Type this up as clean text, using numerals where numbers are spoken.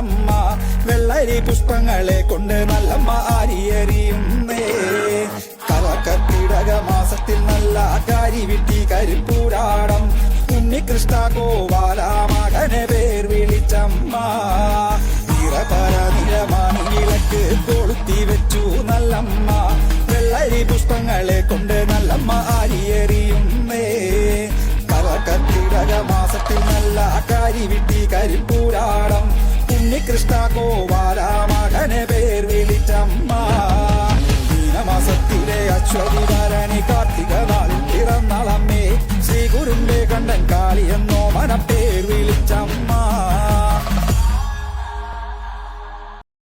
നല്ലമ്മ വെള്ളരി പുഷ്പങ്ങളെ കൊണ്ട് നല്ലമ്മ ആരിയെറിയുന്നേ കർക്കിടക മാസത്തിൽ നല്ല കരിവിട്ടി കരിപ്പൂരാടം ഉണ്ണികൃഷ്ണ ഗോപാല മകനെ പേർ വിളിച്ചമ്മ നിറപര നിരമാണി വിളക്ക് കൊളുത്തി വെച്ചു നല്ലമ്മ വെള്ളരി പുഷ്പങ്ങളെ കൊണ്ട് നല്ലമ്മ ആരിയെറിയുന്നേ കർക്കിടക മാസത്തിൽ നല്ല കരിവിട്ടി കരിപ്പൂരാടം ഉണ്ണികൃഷ്ണ